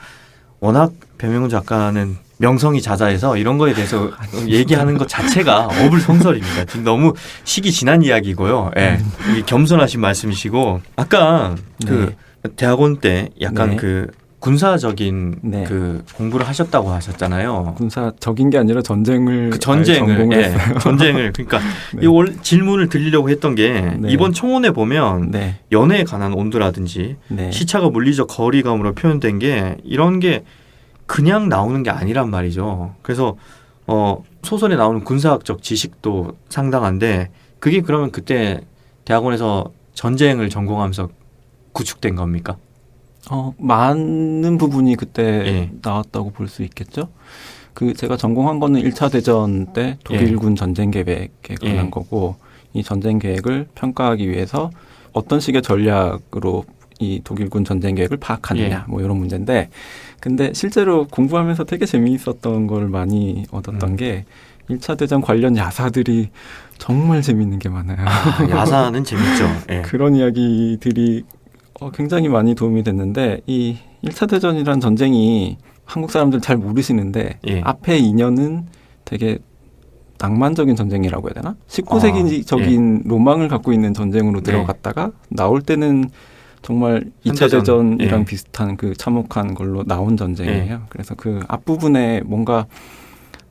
워낙 배명훈 작가는 명성이 자자해서 이런 거에 대해서 얘기하는 것 자체가 어불성설입니다. 지금 너무 시기 지난 이야기고요. 예. 이게 겸손하신 말씀이시고 아까 그 대학원 때 약간 네. 그 군사적인 네. 그 공부를 하셨다고 하셨잖아요. 군사적인 게 아니라 전쟁을 그 전쟁을 전공했어요. 전쟁을 그러니까 네. 이 질문을 드리려고 했던 게 네. 이번 청원에 보면 네. 연애에 관한 온도라든지 네. 시차가 물리적 거리감으로 표현된 게 이런 게 그냥 나오는 게 아니란 말이죠. 그래서 소설에 나오는 군사학적 지식도 상당한데 그게 그러면 그때 대학원에서 전쟁을 전공하면서 구축된 겁니까? 많은 부분이 그때 예. 나왔다고 볼 수 있겠죠. 그 제가 전공한 거는 1차 대전 때 독일군 전쟁 계획에 관한 예. 거고 이 전쟁 계획을 평가하기 위해서 어떤 식의 전략으로 이 독일군 전쟁 계획을 파악하느냐 뭐 이런 문제인데 근데 실제로 공부하면서 되게 재미있었던 걸 많이 얻었던 게 1차 대전 관련 야사들이 정말 재미있는 게 많아요. 야사는 재밌죠. 예. 그런 이야기들이 굉장히 많이 도움이 됐는데 이 1차 대전이란 전쟁이 한국 사람들 잘 모르시는데 예. 앞에 2년은 되게 낭만적인 전쟁이라고 해야 되나? 19세기적인 로망을 갖고 있는 전쟁으로 들어갔다가 나올 때는 정말 2차 대전이랑 예. 비슷한 그 참혹한 걸로 나온 전쟁이에요. 그래서 그 앞부분에 뭔가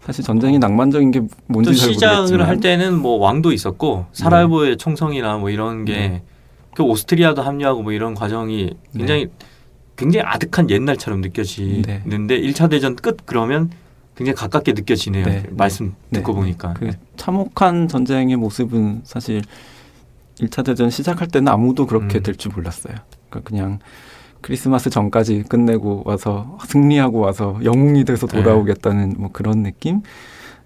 사실 전쟁이 낭만적인 게 뭔지 잘 시작을 모르겠지만 할 때는 뭐 왕도 있었고 사라예보의 총성이나 뭐 이런 게 그 오스트리아도 합류하고 뭐 이런 과정이 굉장히 아득한 옛날처럼 느껴지는데 1차 대전 끝 그러면 굉장히 가깝게 느껴지네요. 말씀 듣고 보니까. 그 참혹한 전쟁의 모습은 사실 1차 대전 시작할 때는 아무도 그렇게 될 줄 몰랐어요. 그러니까 그냥 크리스마스 전까지 끝내고 와서 승리하고 와서 영웅이 돼서 돌아오겠다는 뭐 그런 느낌.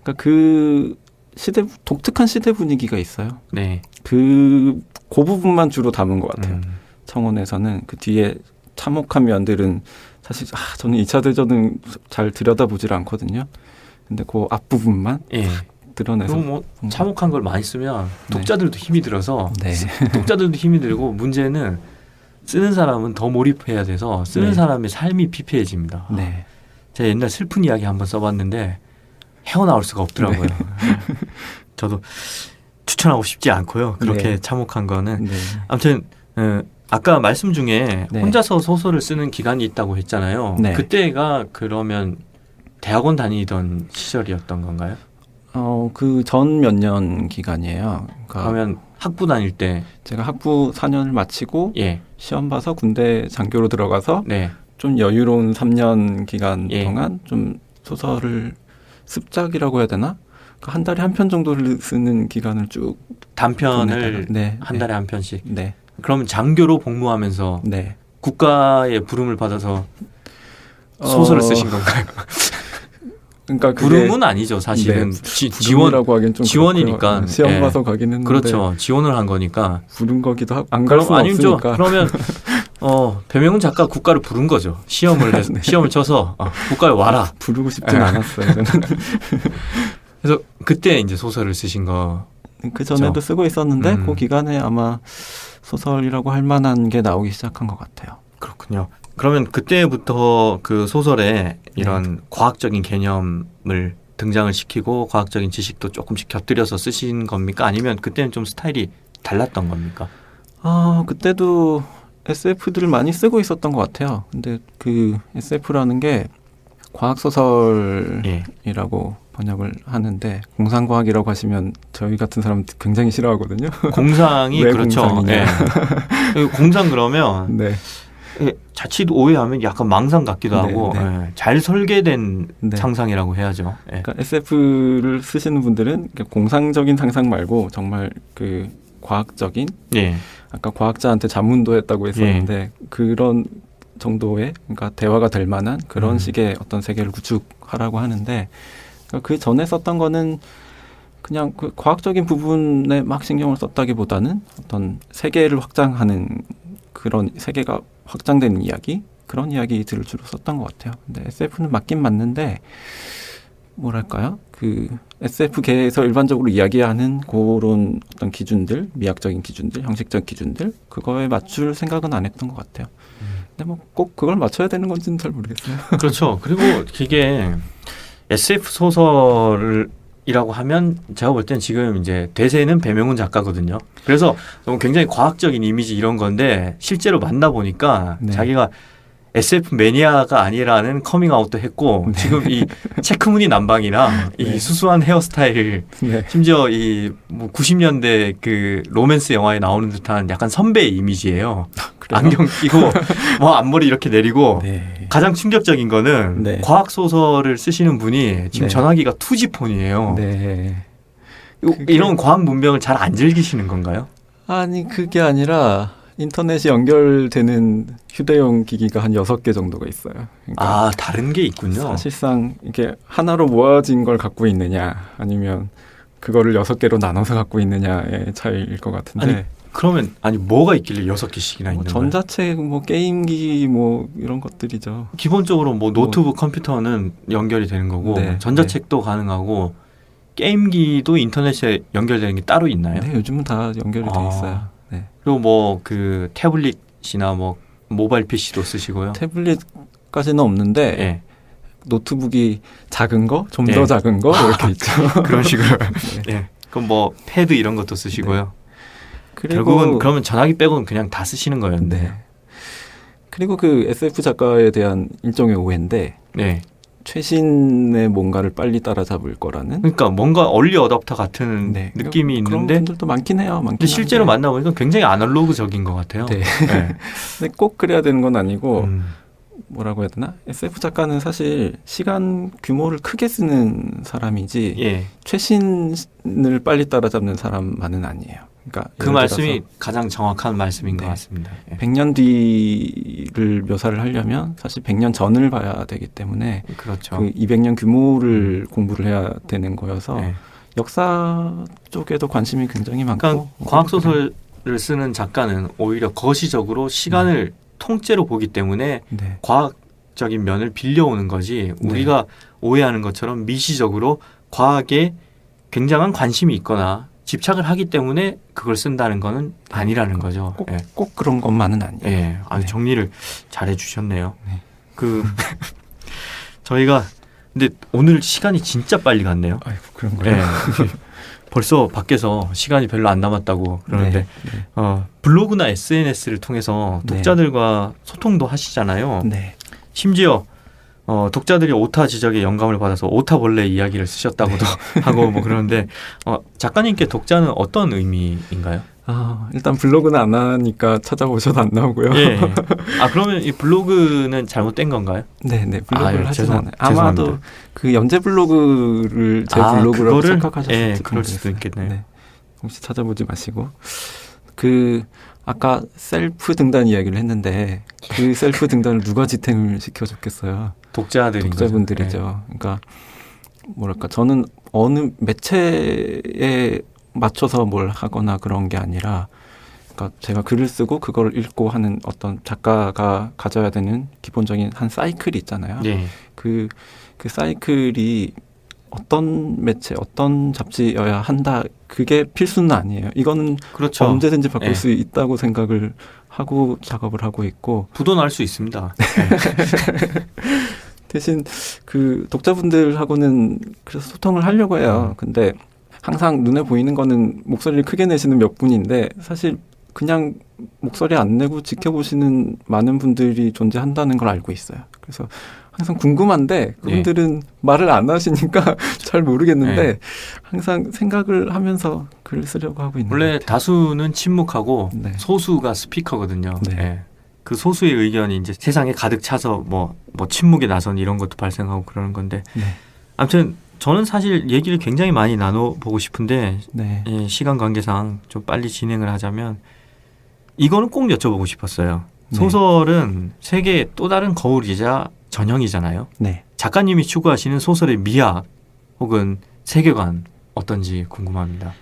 그러니까 그 시대 독특한 시대 분위기가 있어요. 네. 그 부분만 주로 담은 것 같아요. 청원에서는 그 뒤에 참혹한 면들은 사실 저는 2차 대전은 잘 들여다보질 않거든요. 근데 그 앞부분만 드러내서 그리고 뭐 참혹한 걸 많이 쓰면 독자들도 힘이 들어서 독자들도 힘이 들고 문제는 쓰는 사람은 더 몰입해야 돼서 쓰는 사람의 삶이 피폐해집니다. 제가 옛날 슬픈 이야기 한번 써봤는데 헤어나올 수가 없더라고요. 저도 추천하고 싶지 않고요. 그렇게 참혹한 거는. 아무튼 아까 말씀 중에 혼자서 소설을 쓰는 기간이 있다고 했잖아요. 그때가 그러면 대학원 다니던 시절이었던 건가요? 그 전 몇 년 기간이에요. 그러면 학부 다닐 때 제가 학부 4년을 마치고 시험 봐서 군대 장교로 들어가서 좀 여유로운 3년 기간 동안 좀 소설을 습작이라고 해야 되나? 한 달에 한 편 정도를 쓰는 기간을 쭉 단편을 보내다가, 한 달에 한 편씩. 그러면 장교로 복무하면서 국가의 부름을 받아서 소설을 쓰신 건가요? 그러니까 부름은 아니죠, 사실은. 지원이라고 하긴 좀 지원이니까. 그렇고요. 시험 봐서 가긴 했는데. 그렇죠. 지원을 한 거니까. 부른 거기도 안 갈 수는 없으니까. 그러면 배명훈 작가 국가를 부른 거죠. 시험을 시험을 쳐서 국가에 와라. 부르고 싶진 않았어요. 그래서 그때 이제 소설을 쓰신 거. 그 전에도 쓰고 있었는데 그 기간에 아마 소설이라고 할 만한 게 나오기 시작한 것 같아요. 그렇군요. 그러면 그때부터 그 소설에 이런 과학적인 개념을 등장을 시키고 과학적인 지식도 조금씩 곁들여서 쓰신 겁니까? 아니면 그때는 좀 스타일이 달랐던 겁니까? 그때도 SF들을 많이 쓰고 있었던 것 같아요. 근데 그 SF라는 게 과학소설이라고 번역을 하는데 공상과학이라고 하시면 저희 같은 사람 굉장히 싫어하거든요. 공상이 그렇죠. 공상 그러면 자칫 오해하면 약간 망상 같기도 하고 잘 설계된 상상이라고 해야죠. 그러니까 SF를 쓰시는 분들은 공상적인 상상 말고 정말 그 과학적인 아까 과학자한테 자문도 했다고 했었는데 그런 정도의 그러니까 대화가 될 만한 그런 식의 어떤 세계를 구축하라고 하는데 그 전에 썼던 거는 그냥 그 과학적인 부분에 막 신경을 썼다기보다는 어떤 세계를 확장하는 그런 세계가 확장되는 이야기 그런 이야기들을 주로 썼던 것 같아요. 근데 SF는 맞긴 맞는데 뭐랄까요? 그 SF계에서 일반적으로 이야기하는 그런 어떤 기준들, 미학적인 기준들, 형식적 기준들 그거에 맞출 생각은 안 했던 것 같아요. 근데 뭐 꼭 그걸 맞춰야 되는 건지는 잘 모르겠어요. 그렇죠. 그리고 이게 SF 소설이라고 하면 제가 볼 땐 지금 이제 대세는 배명훈 작가거든요. 그래서 굉장히 과학적인 이미지 이런 건데 실제로 만나보니까 자기가 SF 매니아가 아니라는 커밍아웃도 했고 지금 이 체크무늬 남방이나 이 수수한 헤어스타일 심지어 이 뭐 90년대 그 로맨스 영화에 나오는 듯한 약간 선배의 이미지예요. 안경 끼고 뭐 앞머리 이렇게 내리고 가장 충격적인 거는 네. 과학 소설을 쓰시는 분이 지금 네. 전화기가 투지폰이에요. 네. 이런 과학 문명을 잘 안 즐기시는 건가요? 아니 그게 아니라 인터넷이 연결되는 휴대용 기기가 한 6개 정도가 있어요. 그러니까 아, 다른 게 있군요. 사실상 이게 하나로 모아진 걸 갖고 있느냐 아니면 그거를 6개로 나눠서 갖고 있느냐의 차이일 것 같은데 그러면 뭐가 있길래 6개씩이나 있는 거예요? 전자책, 뭐 게임기 뭐 이런 것들이죠. 기본적으로 뭐 노트북 컴퓨터는 연결이 되는 거고 네, 전자책도 가능하고 게임기도 인터넷에 연결되는 게 따로 있나요? 네, 요즘은 다 연결이 돼 아. 있어요. 네. 그리고 뭐 그 태블릿이나 뭐 모바일 PC도 쓰시고요. 태블릿까지는 없는데 예. 노트북이 작은 거, 좀 더 예. 작은 거 이렇게 있죠. 그런 식으로. 네. 예. 그럼 뭐 패드 이런 것도 쓰시고요. 그리고 결국은 그러면 전화기 빼고는 그냥 다 쓰시는 거였네요. 네. 그리고 그 SF 작가에 대한 일종의 오해인데 네. 최신의 뭔가를 빨리 따라잡을 거라는 그러니까 뭔가 얼리 어답터 같은 네. 느낌이 그런 있는데 분들도 많긴 해요. 많긴 근데 실제로 한데. 만나보니까 굉장히 아날로그적인 것 같아요. 네. 네. 근데 꼭 그래야 되는 건 아니고 음. 뭐라고 해야 되나? SF 작가는 사실 시간 규모를 크게 쓰는 사람이지 예. 최신을 빨리 따라잡는 사람만은 아니에요. 그러니까 그 예를 말씀이 들어서 가장 정확한 말씀인 네. 것 같습니다. 예. 100년 뒤를 묘사를 하려면 사실 100년 전을 봐야 되기 때문에 그렇죠. 그 200년 규모를 공부를 해야 되는 거여서 네. 역사 쪽에도 관심이 굉장히 많고 그러니까 과학 소설을 쓰는 작가는 오히려 거시적으로 시간을 통째로 보기 때문에 네. 과학적인 면을 빌려오는 거지 우리가 오해하는 것처럼 미시적으로 과학에 굉장한 관심이 있거나 집착을 하기 때문에 그걸 쓴다는 거는 아니라는 거죠. 꼭, 예. 꼭 그런 것만은 아니에요. 예. 아주 네. 정리를 잘 해주셨네요. 네. 그 저희가 근데 오늘 시간이 진짜 빨리 갔네요. 아이고 그런 예. 거예요. 벌써 밖에서 시간이 별로 안 남았다고 그러는데 네. 블로그나 SNS를 통해서 네. 독자들과 소통도 하시잖아요. 네. 심지어 독자들이 오타 지적에 영감을 받아서 오타벌레 이야기를 쓰셨다고도 하고 뭐 그러는데 작가님께 독자는 어떤 의미인가요? 일단 블로그는 안 하니까 찾아보셔도 안 나오고요. 예. 그러면 이 블로그는 잘못된 건가요? 네, 블로그를 하지 않아요. 죄송합니다. 아마도 그 연재 블로그를 제 블로그라고 그거를? 생각하셨을지 예, 그럴 모르겠어요. 수도 있겠네요. 네. 혹시 찾아보지 마시고 아까 셀프 등단 이야기를 했는데 그 셀프 등단을 누가 지탱을 시켜줬겠어요? 독자들인 독자분들이죠. 거죠. 그러니까 뭐랄까 저는 어느 매체에 맞춰서 뭘 하거나 그런 게 아니라 그러니까 제가 글을 쓰고 그걸 읽고 하는 어떤 작가가 가져야 되는 기본적인 한 사이클이 있잖아요. 예. 그 사이클이 어떤 매체, 어떤 잡지여야 한다. 그게 필수는 아니에요. 이거는 그렇죠. 언제든지 바꿀 예. 수 있다고 생각을 하고 작업을 하고 있고 부도 날 수 있습니다. 대신 그 독자분들하고는 그래서 소통을 하려고 해요. 근데 항상 눈에 보이는 거는 목소리를 크게 내시는 몇 분인데 사실 그냥 목소리 안 내고 지켜보시는 많은 분들이 존재한다는 걸 알고 있어요. 그래서 항상 궁금한데 그분들은 말을 안 하시니까 잘 모르겠는데 항상 생각을 하면서 글을 쓰려고 하고 있는 것 원래 같아요. 다수는 침묵하고 네. 소수가 스피커거든요. 네. 예. 그 소수의 의견이 이제 세상에 가득 차서 뭐 침묵에 나선 이런 것도 발생하고 그러는 건데 네. 아무튼 저는 사실 얘기를 굉장히 많이 나눠보고 싶은데 네. 예, 시간 관계상 좀 빨리 진행을 하자면 이거는 꼭 여쭤보고 싶었어요. 네. 소설은 세계의 또 다른 거울이자 전형이잖아요. 네. 작가님이 추구하시는 소설의 미학 혹은 세계관 어떤지 궁금합니다.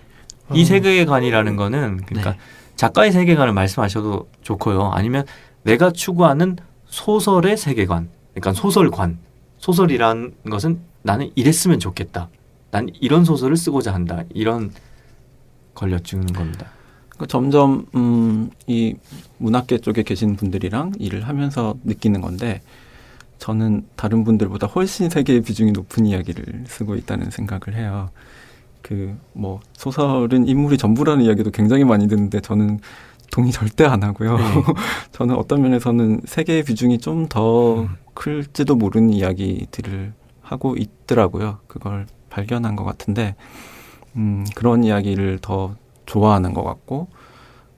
이 세계관이라는 거는 그러니까 네. 작가의 세계관을 말씀하셔도 좋고요. 아니면 내가 추구하는 소설의 세계관, 그러니까 소설관. 소설이란 것은 나는 이랬으면 좋겠다. 난 이런 소설을 쓰고자 한다. 이런 걸려주는 겁니다. 그러니까 점점 이 문학계 쪽에 계신 분들이랑 일을 하면서 느끼는 건데 저는 다른 분들보다 훨씬 세계의 비중이 높은 이야기를 쓰고 있다는 생각을 해요. 그 뭐 소설은 인물이 전부라는 이야기도 굉장히 많이 듣는데 저는 동의 절대 안 하고요. 저는 어떤 면에서는 세계의 비중이 좀 더 클지도 모르는 이야기들을 하고 있더라고요. 그걸 발견한 것 같은데 그런 이야기를 더 좋아하는 것 같고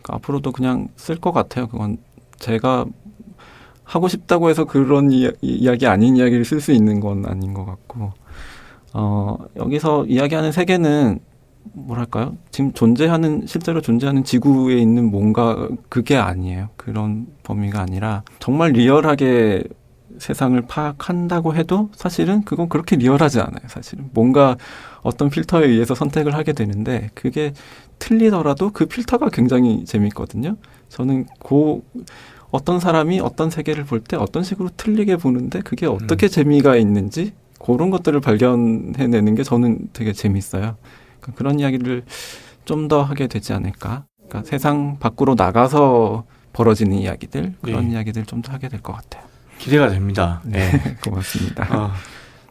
그러니까 앞으로도 그냥 쓸 것 같아요. 그건 제가 하고 싶다고 해서 그런 이야기 아닌 이야기를 쓸 수 있는 건 아닌 것 같고, 여기서 이야기하는 세계는 뭐랄까요? 지금 실제로 존재하는 지구에 있는 뭔가 그게 아니에요. 그런 범위가 아니라 정말 리얼하게 세상을 파악한다고 해도 사실은 그건 그렇게 리얼하지 않아요. 사실은 뭔가 어떤 필터에 의해서 선택을 하게 되는데 그게 틀리더라도 그 필터가 굉장히 재밌거든요. 저는 어떤 사람이 어떤 세계를 볼 때 어떤 식으로 틀리게 보는데 그게 어떻게 재미가 있는지 그런 것들을 발견해내는 게 저는 되게 재밌어요. 그러니까 그런 이야기를 좀 더 하게 되지 않을까. 그러니까 세상 밖으로 나가서 벌어지는 이야기들, 그런 이야기들 좀 더 하게 될 것 같아요. 기대가 됩니다. 네, 고맙습니다.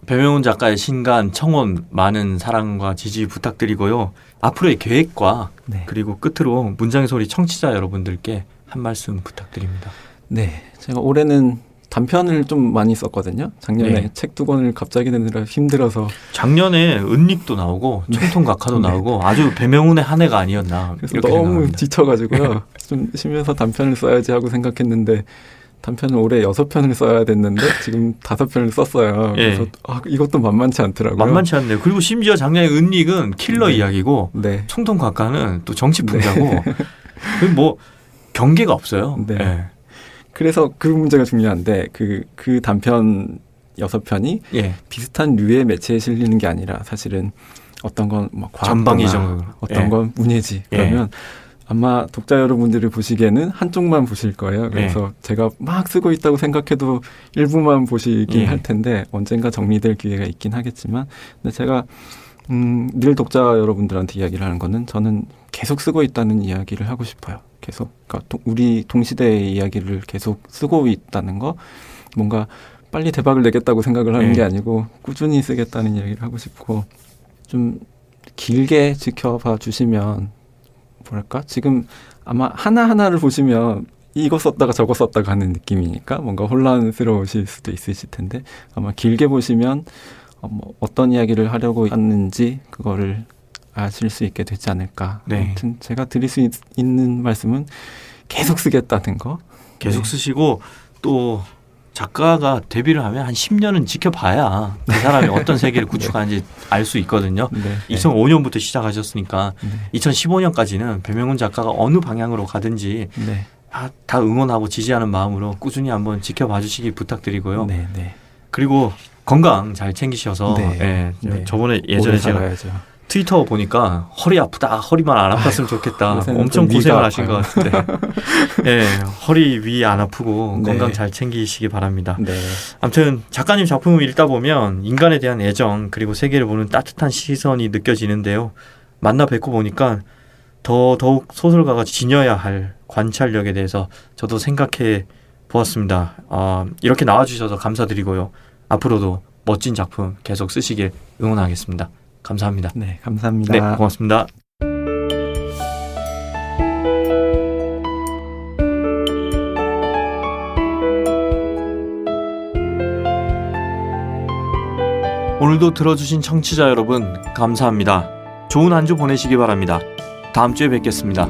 배명훈 작가의 신간 청혼 많은 사랑과 지지 부탁드리고요. 앞으로의 계획과 그리고 끝으로 문장의 소리 청취자 여러분들께 한 말씀 부탁드립니다. 네, 제가 올해는 단편을 좀 많이 썼거든요. 작년에 책 2권을 갑자기 내느라 힘들어서. 작년에 은닉도 나오고 청통각화도 나오고 아주 배명훈의 한 해가 아니었나. 그래서 이렇게 너무 생각합니다. 지쳐가지고요. 좀 쉬면서 단편을 써야지 하고 생각했는데 단편을 올해 6편을 써야 됐는데 지금 5편을 썼어요. 그래서 이것도 만만치 않더라고요. 만만치 않네요. 그리고 심지어 작년에 은닉은 킬러 이야기고 청통각화는 또 정치 풍자고 뭐 경계가 없어요. 그래서 그 문제가 중요한데 그 단편 6편이 비슷한 류의 매체에 실리는 게 아니라 사실은 어떤 건 뭐 과학적으로 어떤 건 문예지. 그러면 아마 독자 여러분들이 보시기에는 한쪽만 보실 거예요. 그래서 제가 막 쓰고 있다고 생각해도 일부만 보시긴 할 텐데 언젠가 정리될 기회가 있긴 하겠지만 근데 제가 늘 독자 여러분들한테 이야기를 하는 거는 저는 계속 쓰고 있다는 이야기를 하고 싶어요. 계속 그러니까 우리 동시대의 이야기를 계속 쓰고 있다는 거 뭔가 빨리 대박을 내겠다고 생각을 하는 게 아니고 꾸준히 쓰겠다는 이야기를 하고 싶고 좀 길게 지켜봐 주시면 뭐랄까 지금 아마 하나하나를 보시면 이거 썼다가 저거 썼다가 하는 느낌이니까 뭔가 혼란스러우실 수도 있으실 텐데 아마 길게 보시면 어떤 이야기를 하려고 하는지 그거를 아실 수 있게 되지 않을까. 아무튼 제가 드릴 수 있는 말씀은 계속 쓰겠다는 거. 계속 쓰시고 또 작가가 데뷔를 하면 한 10년은 지켜봐야 그 사람이 어떤 세계를 구축하는지 알 수 있거든요. 2005년부터 시작하셨으니까 2015년까지는 배명훈 작가가 어느 방향으로 가든지 다 응원하고 지지하는 마음으로 꾸준히 한번 지켜봐 주시기 부탁드리고요. 그리고 건강 잘 챙기셔서 저번에 예전에 제가 트위터 보니까 허리 아프다, 허리만 안 아팠으면 좋겠다. 엄청 고생을 하신 것 같은데 허리 위 안 아프고 건강 잘 챙기시기 바랍니다. 아무튼 작가님 작품을 읽다 보면 인간에 대한 애정 그리고 세계를 보는 따뜻한 시선이 느껴지는데요. 만나 뵙고 보니까 더욱 소설가가 지녀야 할 관찰력에 대해서 저도 생각해 보았습니다. 이렇게 나와주셔서 감사드리고요. 앞으로도 멋진 작품 계속 쓰시길 응원하겠습니다. 감사합니다. 네, 감사합니다. 네, 고맙습니다. 오늘도 들어주신 청취자 여러분 감사합니다. 좋은 한 주 보내시기 바랍니다. 다음 주에 뵙겠습니다.